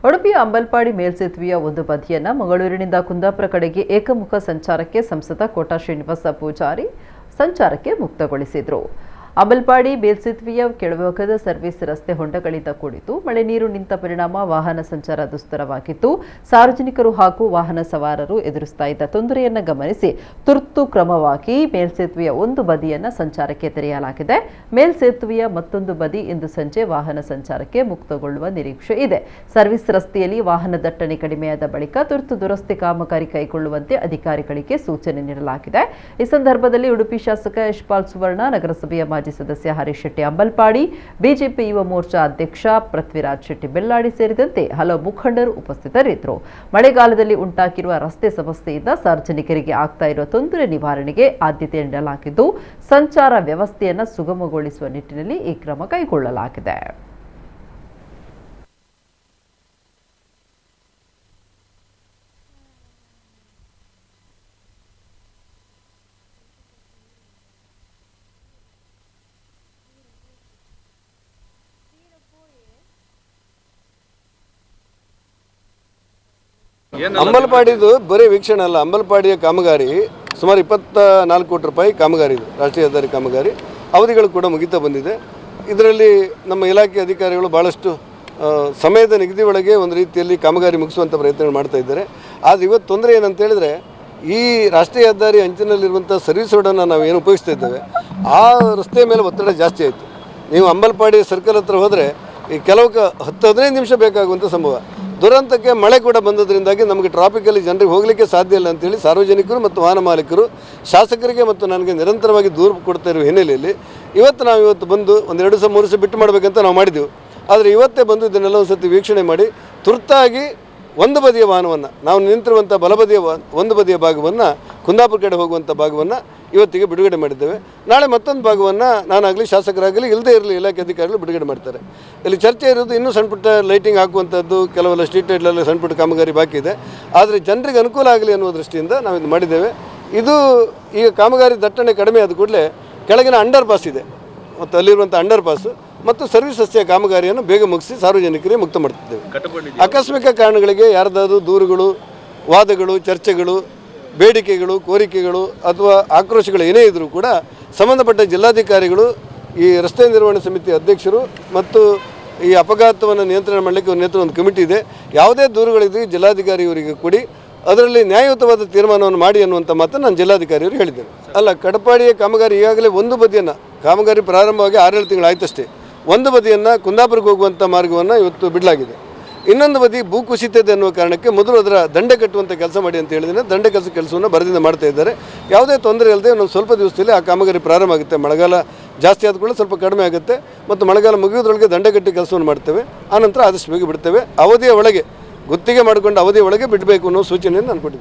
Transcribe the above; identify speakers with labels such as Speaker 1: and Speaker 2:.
Speaker 1: ಉಡುಪಿಯ ಅಂಬಲ್ಪಾಡಿ ಮೇಲ್ಸೇತುವೆಯ ಒಂದು ಬದಿಯನ್ನು ಮಂಗಳೂರಿನಿಂದ ಕುಂದಾಪುರ ಕಡೆಗೆ ಏಕಮುಖ ಸಂಚಾರಕ್ಕೆ ಸಂಸದ ಕೋಟಾ ಶ್ರೀನಿವಾಸ ಪೂಜಾರಿ ಸಂಚಾರಕ್ಕೆ ಮುಕ್ತಗೊಳಿಸಿದರು. ಅಂಬಲ್ಪಾಡಿ ಮೇಲ್ಸೇತುವೆಯ ಕೆಳಭಾಗದ ಸರ್ವಿಸ್ ರಸ್ತೆ ಹೊಂಡಗಳಿಂದ ಕೂಡಿದ್ದು ಮಳೆ ನೀರು ನಿಂತ ಪರಿಣಾಮ ವಾಹನ ಸಂಚಾರ ದುಸ್ತರವಾಗಿತ್ತು. ಸಾರ್ವಜನಿಕರು ಹಾಗೂ ವಾಹನ ಸವಾರರು ಎದುರಿಸ್ತಾ ಇದ್ದ ತೊಂದರೆಯನ್ನು ಗಮನಿಸಿ ತುರ್ತು ಕ್ರಮವಾಗಿ ಮೇಲ್ಸೇತುವೆಯ ಒಂದು ಬದಿಯನ್ನು ಸಂಚಾರಕ್ಕೆ ತೆರೆಯಲಾಗಿದೆ. ಮೇಲ್ಸೇತುವೆಯ ಮತ್ತೊಂದು ಬದಿ ಇಂದು ಸಂಜೆ ವಾಹನ ಸಂಚಾರಕ್ಕೆ ಮುಕ್ತಗೊಳ್ಳುವ ನಿರೀಕ್ಷೆ ಇದೆ. ಸರ್ವಿಸ್ ರಸ್ತೆಯಲ್ಲಿ ವಾಹನ ದಟ್ಟಣೆ ಕಡಿಮೆಯಾದ ಬಳಿಕ ತುರ್ತು ದುರಸ್ತಿ ಕಾಮಗಾರಿ ಕೈಗೊಳ್ಳುವಂತೆ ಅಧಿಕಾರಿಗಳಿಗೆ ಸೂಚನೆ ನೀಡಲಾಗಿದೆ. ಈ ಸಂದರ್ಭದಲ್ಲಿ ಉಡುಪಿ ಶಾಸಕ ಯಶ್ಪಾಲ್ ಸುವರ್ಣ, ನಗರಸಭೆಯ ಮಾಜಿ ಸದಸ್ಯ ಹರೀಶ್ ಶೆಟ್ಟಿ ಅಂಬಲ್ಪಾಡಿ, ಬಿಜೆಪಿ ಯುವ ಮೋರ್ಚಾ ಅಧ್ಯಕ್ಷ ಪೃಥ್ವಿರಾಜ್ ಶೆಟ್ಟಿ ಬೆಳ್ಳಾಡಿ ಸೇರಿದಂತೆ ಹಲವು ಮುಖಂಡರು ಉಪಸ್ಥಿತರಿದ್ದರು. ಮಳೆಗಾಲದಲ್ಲಿ ಉಂಟಾಗಿರುವ ರಸ್ತೆ ಸಮಸ್ಯೆಯಿಂದ ಸಾರ್ವಜನಿಕರಿಗೆ ಆಗ್ತಾ ಇರುವ ತೊಂದರೆ ನಿವಾರಣೆಗೆ ಆದ್ಯತೆ ನೀಡಲಾಗಿದ್ದು ಸಂಚಾರ ವ್ಯವಸ್ಥೆಯನ್ನು ಸುಗಮಗೊಳಿಸುವ ನಿಟ್ಟಿನಲ್ಲಿ ಈ ಕ್ರಮ ಕೈಗೊಳ್ಳಲಾಗಿದೆ.
Speaker 2: ಅಂಬಲ್ಪಾಡಿದು ಬರೀ ವೀಕ್ಷಣೆ ಅಲ್ಲ, ಅಂಬಲ್ಪಾಡಿಯ ಕಾಮಗಾರಿ ಸುಮಾರು 24 ಕೋಟಿ ರೂಪಾಯಿ ಕಾಮಗಾರಿ ಇದೆ. ರಾಷ್ಟ್ರೀಯ ಹೆದ್ದಾರಿ ಕಾಮಗಾರಿ ಅವಧಿಗಳು ಕೂಡ ಮುಗಿತಾ ಬಂದಿದೆ. ಇದರಲ್ಲಿ ನಮ್ಮ ಇಲಾಖೆ ಅಧಿಕಾರಿಗಳು ಭಾಳಷ್ಟು ಸಮಯದ ನಿಗದಿ ಒಳಗೆ ಒಂದು ರೀತಿಯಲ್ಲಿ ಕಾಮಗಾರಿ ಮುಗಿಸುವಂಥ ಪ್ರಯತ್ನಗಳು ಮಾಡ್ತಾ ಇದ್ದಾರೆ. ಆದರೆ ಇವತ್ತು ತೊಂದರೆ ಏನಂತ ಹೇಳಿದ್ರೆ, ಈ ರಾಷ್ಟ್ರೀಯ ಹೆದ್ದಾರಿ ಅಂಚಿನಲ್ಲಿರುವಂಥ ಸರ್ವಿಸ್ ರೋಡನ್ನು ನಾವು ಏನು ಉಪಯೋಗಿಸ್ತಾ ಇದ್ದೇವೆ ಆ ರಸ್ತೆಯ ಮೇಲೆ ಒತ್ತಡ ಜಾಸ್ತಿ ಆಯಿತು. ನೀವು ಅಂಬಲ್ಪಾಡಿ ಸರ್ಕಲ್ ಹತ್ರ ಹೋದರೆ ಈ ಕೆಲವು 10-15 ನಿಮಿಷ ಬೇಕಾಗುವಂಥ ಸಂಭವ. ದುರಂತಕ್ಕೆ ಮಳೆ ಕೂಡ ಬಂದದ್ರಿಂದಾಗಿ ನಮಗೆ ಟ್ರಾಫಿಕಲ್ಲಿ ಜನರಿಗೆ ಹೋಗಲಿಕ್ಕೆ ಸಾಧ್ಯ ಇಲ್ಲ ಅಂತೇಳಿ ಸಾರ್ವಜನಿಕರು ಮತ್ತು ವಾಹನ ಮಾಲೀಕರು ಶಾಸಕರಿಗೆ ಮತ್ತು ನನಗೆ ನಿರಂತರವಾಗಿ ದೂರು ಕೊಡ್ತಾ ಇರುವ ಹಿನ್ನೆಲೆಯಲ್ಲಿ ಇವತ್ತು ಬಂದು 1-2 ದಿವಸ 3 ದಿವಸ ಬಿಟ್ಟು ಮಾಡಬೇಕಂತ ನಾವು ಮಾಡಿದ್ದೆವು. ಆದರೆ ಇವತ್ತೇ ಬಂದು ಇದನ್ನೆಲ್ಲ ಒಂದು ಸತಿ ವೀಕ್ಷಣೆ ಮಾಡಿ ತುರ್ತಾಗಿ ಒಂದು ಬದಿಯ ವಾಹನವನ್ನು ನಾವು ನಿಂತಿರುವಂಥ ಬಲಬದಿಯ ಒಂದು ಬದಿಯ ಭಾಗವನ್ನು ಕುಂದಾಪುರ ಕಡೆ ಹೋಗುವಂಥ ಭಾಗವನ್ನು ಇವತ್ತಿಗೆ ಬಿಡುಗಡೆ ಮಾಡಿದ್ದೇವೆ. ನಾಳೆ ಮತ್ತೊಂದು ಭಾಗವನ್ನು ನಾನಾಗಲಿ ಶಾಸಕರಾಗಲಿ ಇಲ್ಲದೇ ಇರಲಿ ಇಲಾಖೆ ಅಧಿಕಾರಿಗಳು ಬಿಡುಗಡೆ ಮಾಡ್ತಾರೆ. ಇಲ್ಲಿ ಚರ್ಚೆ ಇರೋದು ಇನ್ನೂ ಸಣ್ಣ ಪುಟ್ಟ ಲೈಟಿಂಗ್ ಹಾಕುವಂಥದ್ದು, ಕೆಲವೆಲ್ಲ ಸ್ಟ್ರೀಟ್ ಲೈಟ್ಲೆಲ್ಲ ಸಣ್ಣ ಪುಟ್ಟ ಕಾಮಗಾರಿ ಬಾಕಿ ಇದೆ. ಆದರೆ ಜನರಿಗೆ ಅನುಕೂಲ ಆಗಲಿ ಅನ್ನೋ ದೃಷ್ಟಿಯಿಂದ ನಾವು ಇದು ಮಾಡಿದ್ದೇವೆ. ಇದು ಈಗ ಕಾಮಗಾರಿ ದಟ್ಟಣೆ ಕಡಿಮೆ ಆದ ಕೂಡಲೇ ಕೆಳಗಿನ ಅಂಡರ್ ಪಾಸ್ ಇದೆ ಮತ್ತು ಅಲ್ಲಿರುವಂಥ ಅಂಡರ್ ಪಾಸ್ ಮತ್ತು ಸರ್ವಿಸ್ ರಸ್ತೆಯ ಕಾಮಗಾರಿಯನ್ನು ಬೇಗ ಮುಗಿಸಿ ಸಾರ್ವಜನಿಕರಿಗೆ ಮುಕ್ತ ಮಾಡ್ತಿದ್ದೇವೆ. ಆಕಸ್ಮಿಕ ಕಾರಣಗಳಿಗೆ ಯಾರ್ದಾದ್ರೂ ದೂರುಗಳು, ವಾದಗಳು, ಚರ್ಚೆಗಳು, ಬೇಡಿಕೆಗಳು, ಕೋರಿಕೆಗಳು ಅಥವಾ ಆಕ್ರೋಶಗಳು ಏನೇ ಇದ್ದರೂ ಕೂಡ ಸಂಬಂಧಪಟ್ಟ ಜಿಲ್ಲಾಧಿಕಾರಿಗಳು, ಈ ರಸ್ತೆ ನಿರ್ವಹಣೆ ಸಮಿತಿ ಅಧ್ಯಕ್ಷರು ಮತ್ತು ಈ ಅಪಘಾತವನ್ನು ನಿಯಂತ್ರಣ ಮಾಡಲಿಕ್ಕೆ ಒಂದು ಕಮಿಟಿ ಇದೆ. ಯಾವುದೇ ದೂರುಗಳಿದ್ರೆ ಜಿಲ್ಲಾಧಿಕಾರಿಯವರಿಗೆ ಕೊಡಿ, ಅದರಲ್ಲಿ ನ್ಯಾಯಯುತವಾದ ತೀರ್ಮಾನವನ್ನು ಮಾಡಿ ಅನ್ನುವಂಥ ಮಾತನ್ನು ನಾನು ಜಿಲ್ಲಾಧಿಕಾರಿಯವರು ಹೇಳಿದ್ದೇನೆ. ಅಲ್ಲ, ಕಡಪಾಡಿಯ ಕಾಮಗಾರಿ ಈಗಾಗಲೇ ಒಂದು ಬದಿಯನ್ನು ಕಾಮಗಾರಿ ಪ್ರಾರಂಭವಾಗಿ 6-7 ತಿಂಗಳು ಆಯ್ತಷ್ಟೇ. ಒಂದು ಬದಿಯನ್ನು ಕುಂದಾಪುರಕ್ಕೆ ಹೋಗುವಂಥ ಮಾರ್ಗವನ್ನು ಇವತ್ತು ಬಿಡಲಾಗಿದೆ. ಇನ್ನೊಂದು ಬದಿ ಭೂ ಕುಸಿತ ಇದೆ ಅನ್ನುವ ಕಾರಣಕ್ಕೆ ಮೊದಲು ಅದರ ದಂಡೆ ಕಟ್ಟುವಂಥ ಕೆಲಸ ಮಾಡಿ ಅಂತ ಹೇಳಿದರೆ ದಂಡೆ ಕೆಲಸವನ್ನು ಬರದಿಂದ ಮಾಡ್ತಾ ಇದ್ದಾರೆ. ಯಾವುದೇ ತೊಂದರೆ ಇಲ್ಲದೆ ಒಂದು ಸ್ವಲ್ಪ ದಿವಸದಲ್ಲಿ ಆ ಕಾಮಗಾರಿ ಪ್ರಾರಂಭ ಆಗುತ್ತೆ. ಮಳೆಗಾಲ ಜಾಸ್ತಿ ಆದ ಕೂಡ ಸ್ವಲ್ಪ ಕಡಿಮೆ ಆಗುತ್ತೆ ಮತ್ತು ಮಳೆಗಾಲ ಮುಗಿಯೋದ್ರೊಳಗೆ ದಂಡೆ ಕಟ್ಟಿ ಕೆಲಸವನ್ನು ಮಾಡ್ತೇವೆ. ಆನಂತರ ಆದಷ್ಟು ಬೇಗ ಬಿಡ್ತೇವೆ. ಅವಧಿಯ ಒಳಗೆ ಗುತ್ತಿಗೆ ಮಾಡಿಕೊಂಡು ಅವಧಿಯ ಒಳಗೆ ಬಿಡಬೇಕು ಅನ್ನೋ ಸೂಚನೆಯನ್ನು ನಾನು ಕೊಟ್ಟಿದ್ದೆ.